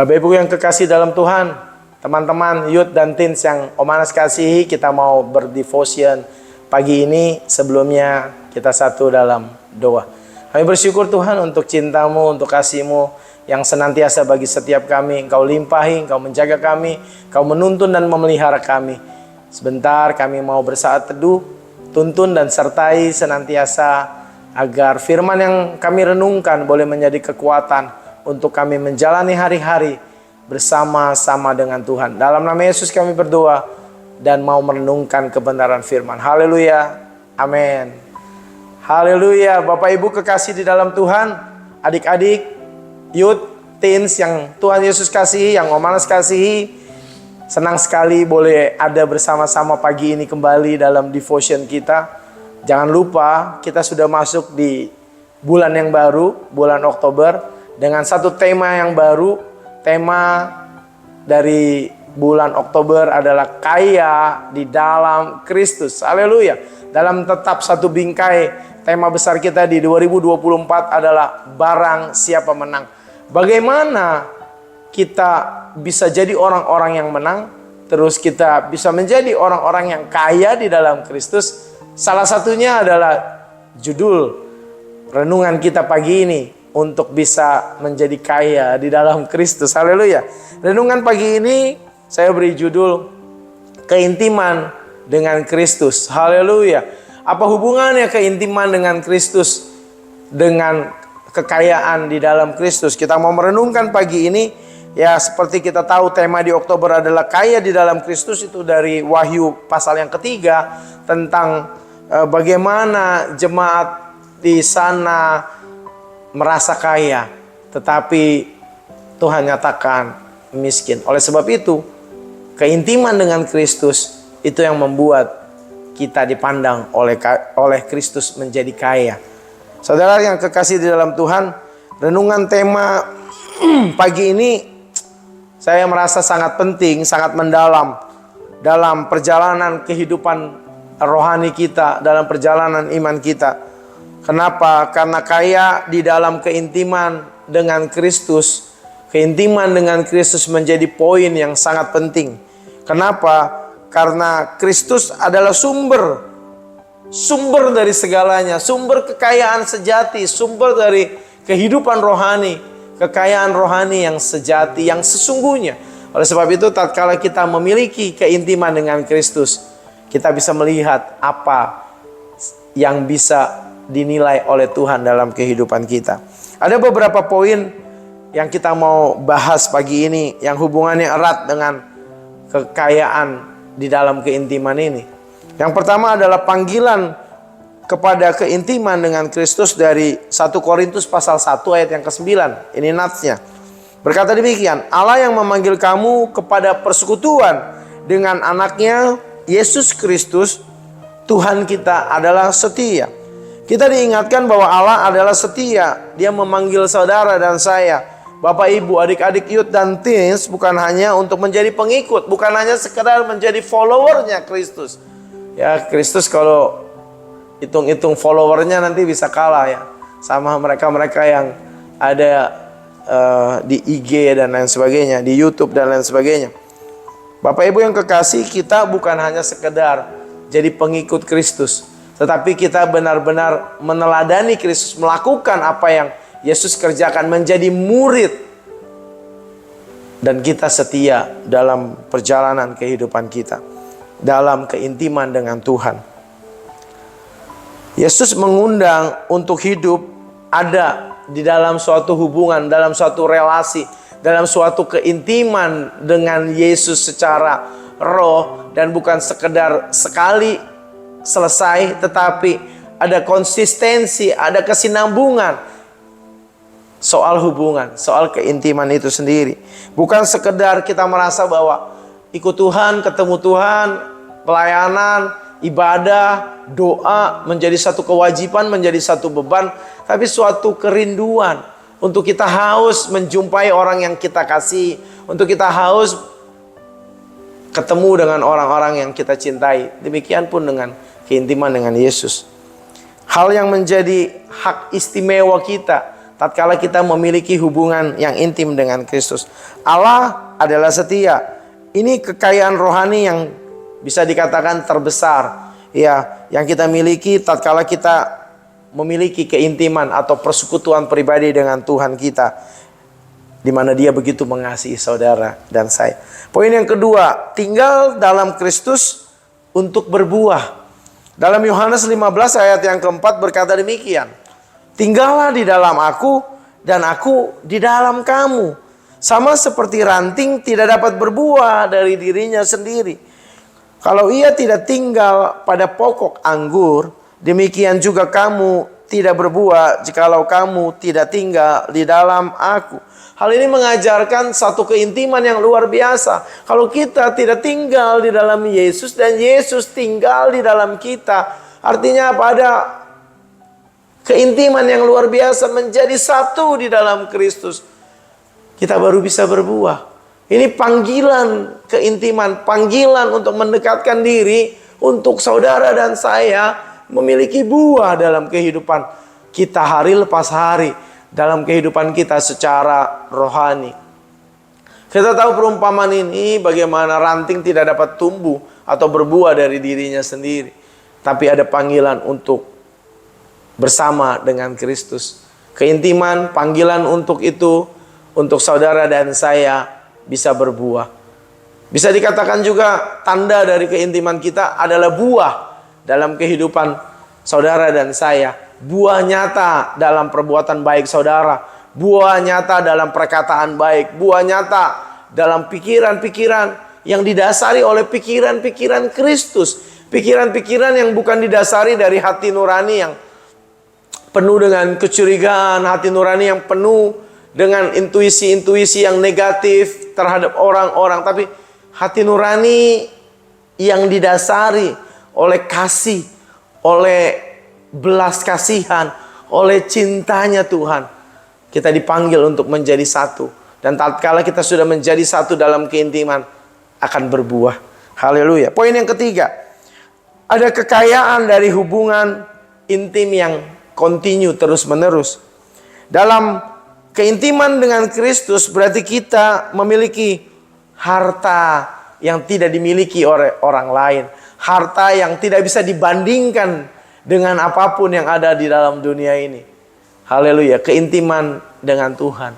Bapak Ibu yang kekasih dalam Tuhan, teman-teman youth dan teens yang Om Anas kasihi, kita mau berdevotion pagi ini. Sebelumnya kita satu dalam doa. Kami bersyukur Tuhan untuk cinta-Mu, untuk kasih-Mu yang senantiasa bagi setiap kami. Engkau limpahi, Engkau menjaga kami, Engkau menuntun dan memelihara kami. Sebentar kami mau bersaat teduh, tuntun dan sertai senantiasa agar firman yang kami renungkan boleh menjadi kekuatan untuk kami menjalani hari-hari bersama-sama dengan Tuhan. Dalam nama Yesus kami berdoa dan mau merenungkan kebenaran firman. Haleluya. Amin. Haleluya. Bapak Ibu kekasih di dalam Tuhan, adik-adik, youth, teens yang Tuhan Yesus kasihi, yang Om Anas kasihi, senang sekali boleh ada bersama-sama pagi ini kembali dalam devotion kita. Jangan lupa kita sudah masuk di bulan yang baru, bulan Oktober, dengan satu tema yang baru. Tema dari bulan Oktober adalah kaya di dalam Kristus. Haleluya. Dalam tetap satu bingkai, tema besar kita di 2024 adalah barang siapa menang. Bagaimana kita bisa jadi orang-orang yang menang, terus kita bisa menjadi orang-orang yang kaya di dalam Kristus. Salah satunya adalah judul renungan kita pagi ini, untuk bisa menjadi kaya di dalam Kristus. Haleluya. Renungan pagi ini saya beri judul keintiman dengan Kristus. Haleluya. Apa hubungannya keintiman dengan Kristus dengan kekayaan di dalam Kristus? Kita mau merenungkan pagi ini. Ya, seperti kita tahu tema di Oktober adalah kaya di dalam Kristus. Itu dari Wahyu pasal yang ketiga, tentang bagaimana jemaat di sana merasa kaya, tetapi Tuhan nyatakan miskin. Oleh sebab itu, keintiman dengan Kristus itu yang membuat kita dipandang oleh Kristus menjadi kaya. Saudara yang kekasih di dalam Tuhan, renungan tema pagi ini saya merasa sangat penting, sangat mendalam dalam perjalanan kehidupan rohani kita, dalam perjalanan iman kita. Kenapa? Karena kaya di dalam keintiman dengan Kristus. Keintiman dengan Kristus menjadi poin yang sangat penting. Kenapa? Karena Kristus adalah sumber dari segalanya, sumber kekayaan sejati, sumber dari kehidupan rohani, kekayaan rohani yang sejati, yang sesungguhnya. Oleh sebab itu, tatkala kita memiliki keintiman dengan Kristus, kita bisa melihat apa yang bisa dinilai oleh Tuhan dalam kehidupan kita. Ada beberapa poin yang kita mau bahas pagi ini yang hubungannya erat dengan kekayaan di dalam keintiman ini. Yang pertama adalah panggilan kepada keintiman dengan Kristus dari 1 Korintus pasal 1 ayat yang ke-9. Ini natsnya. Berkata demikian, Allah yang memanggil kamu kepada persekutuan dengan anaknya Yesus Kristus, Tuhan kita adalah setia. Kita diingatkan bahwa Allah adalah setia. Dia memanggil saudara dan saya, Bapak Ibu, adik-adik youth dan teens, bukan hanya untuk menjadi pengikut, bukan hanya sekedar menjadi followernya Kristus. Ya, Kristus kalau hitung-hitung followernya nanti bisa kalah ya sama mereka-mereka yang ada di IG dan lain sebagainya, di YouTube dan lain sebagainya. Bapak Ibu yang kekasih, kita bukan hanya sekedar jadi pengikut Kristus, tetapi kita benar-benar meneladani Kristus, melakukan apa yang Yesus kerjakan, menjadi murid. Dan kita setia dalam perjalanan kehidupan kita, dalam keintiman dengan Tuhan. Yesus mengundang untuk hidup ada di dalam suatu hubungan, dalam suatu relasi, dalam suatu keintiman dengan Yesus secara roh. Dan bukan sekedar sekali selesai, tetapi ada konsistensi, ada kesinambungan soal hubungan, soal keintiman itu sendiri. Bukan sekedar kita merasa bahwa ikut Tuhan, ketemu Tuhan, pelayanan, ibadah, doa menjadi satu kewajiban, menjadi satu beban, tapi suatu kerinduan untuk kita haus menjumpai orang yang kita kasih, untuk kita haus ketemu dengan orang-orang yang kita cintai. Demikian pun dengan keintiman dengan Yesus. Hal yang menjadi hak istimewa kita tatkala kita memiliki hubungan yang intim dengan Kristus. Allah adalah setia. Ini kekayaan rohani yang bisa dikatakan terbesar, ya, yang kita miliki tatkala kita memiliki keintiman atau persekutuan pribadi dengan Tuhan kita, di mana Dia begitu mengasihi saudara dan saya. Poin yang kedua, tinggal dalam Kristus untuk berbuah. Dalam Yohanes 15 ayat yang keempat berkata demikian, tinggallah di dalam aku dan aku di dalam kamu. Sama seperti ranting tidak dapat berbuah dari dirinya sendiri, kalau ia tidak tinggal pada pokok anggur, demikian juga kamu tidak berbuah jikalau kamu tidak tinggal di dalam aku. Hal ini mengajarkan satu keintiman yang luar biasa. Kalau kita tidak tinggal di dalam Yesus dan Yesus tinggal di dalam kita, artinya apa? Ada keintiman yang luar biasa, menjadi satu di dalam Kristus. Kita baru bisa berbuah. Ini panggilan keintiman, panggilan untuk mendekatkan diri, untuk saudara dan saya memiliki buah dalam kehidupan kita hari lepas hari, dalam kehidupan kita secara rohani. Kita tahu perumpamaan ini bagaimana ranting tidak dapat tumbuh atau berbuah dari dirinya sendiri, tapi ada panggilan untuk bersama dengan Kristus. Keintiman, panggilan untuk itu, untuk saudara dan saya bisa berbuah. Bisa dikatakan juga tanda dari keintiman kita adalah buah dalam kehidupan saudara dan saya. Buah nyata dalam perbuatan baik saudara, buah nyata dalam perkataan baik, buah nyata dalam pikiran-pikiran yang didasari oleh pikiran-pikiran Kristus. Pikiran-pikiran yang bukan didasari dari hati nurani yang penuh dengan kecurigaan, hati nurani yang penuh dengan intuisi-intuisi yang negatif terhadap orang-orang, tapi hati nurani yang didasari oleh kasih, oleh belas kasihan, oleh cintanya Tuhan. Kita dipanggil untuk menjadi satu, dan tatkala kita sudah menjadi satu dalam keintiman, akan berbuah. Haleluya. Poin yang ketiga, ada kekayaan dari hubungan intim yang kontinu, terus menerus. Dalam keintiman dengan Kristus berarti kita memiliki harta yang tidak dimiliki oleh orang lain, harta yang tidak bisa dibandingkan dengan apapun yang ada di dalam dunia ini. Haleluya, keintiman dengan Tuhan.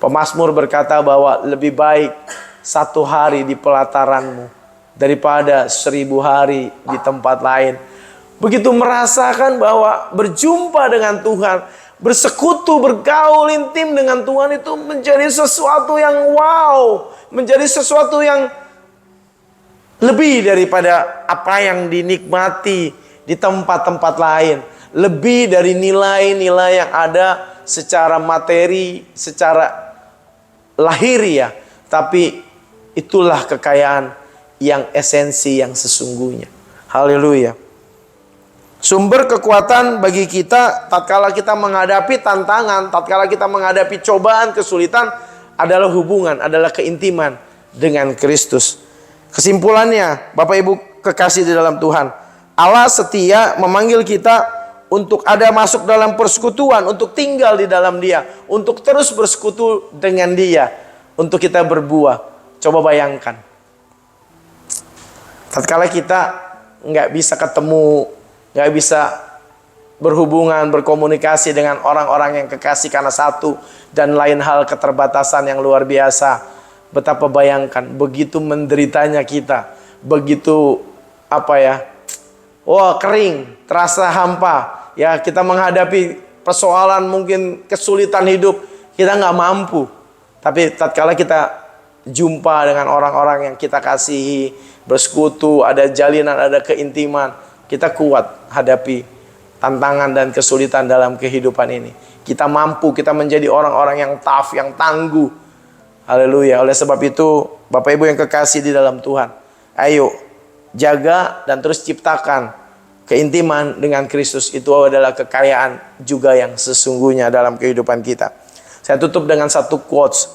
Pemazmur berkata bahwa lebih baik 1 hari di pelataranmu daripada 1000 hari di tempat lain. Begitu merasakan bahwa berjumpa dengan Tuhan, bersekutu, bergaul intim dengan Tuhan itu menjadi sesuatu yang wow, menjadi sesuatu yang lebih daripada apa yang dinikmati di tempat-tempat lain, lebih dari nilai-nilai yang ada secara materi, secara lahiriah, tapi itulah kekayaan yang esensi yang sesungguhnya. Haleluya. Sumber kekuatan bagi kita tatkala kita menghadapi tantangan, tatkala kita menghadapi cobaan, kesulitan, adalah hubungan, adalah keintiman dengan Kristus. Kesimpulannya, Bapak Ibu kekasih di dalam Tuhan, Allah setia memanggil kita untuk ada masuk dalam persekutuan, untuk tinggal di dalam Dia, untuk terus bersekutu dengan Dia, untuk kita berbuah. Coba bayangkan, tatkala kita nggak bisa ketemu, nggak bisa berhubungan, berkomunikasi dengan orang-orang yang kekasih karena satu dan lain hal keterbatasan yang luar biasa. Betapa bayangkan, begitu menderitanya kita, begitu kering, terasa hampa. Ya, kita menghadapi persoalan, mungkin kesulitan hidup, kita nggak mampu. Tapi tatkala kita jumpa dengan orang-orang yang kita kasihi, bersekutu, ada jalinan, ada keintiman, kita kuat hadapi tantangan dan kesulitan dalam kehidupan ini. Kita mampu, kita menjadi orang-orang yang tough, yang tangguh. Haleluya. Oleh sebab itu, Bapak Ibu yang kekasih di dalam Tuhan, ayo jaga dan terus ciptakan keintiman dengan Kristus. Itu adalah kekayaan juga yang sesungguhnya dalam kehidupan kita. Saya tutup dengan satu quotes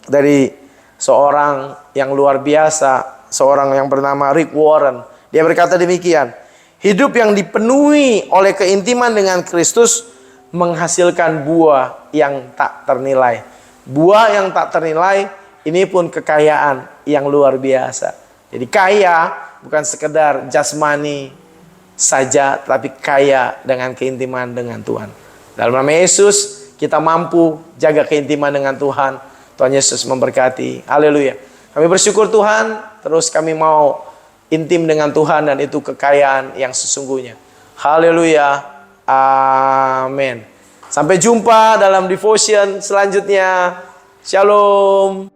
dari seorang yang luar biasa, seorang yang bernama Rick Warren. Dia berkata demikian, hidup yang dipenuhi oleh keintiman dengan Kristus menghasilkan buah yang tak ternilai. Buah yang tak ternilai ini pun kekayaan yang luar biasa. Jadi kaya bukan sekedar jasmani saja, tapi kaya dengan keintiman dengan Tuhan. Dalam nama Yesus kita mampu jaga keintiman dengan Tuhan. Tuhan Yesus memberkati. Haleluya. Kami bersyukur Tuhan, terus kami mau intim dengan Tuhan dan itu kekayaan yang sesungguhnya. Haleluya. Amin. Sampai jumpa dalam devotion selanjutnya. Shalom.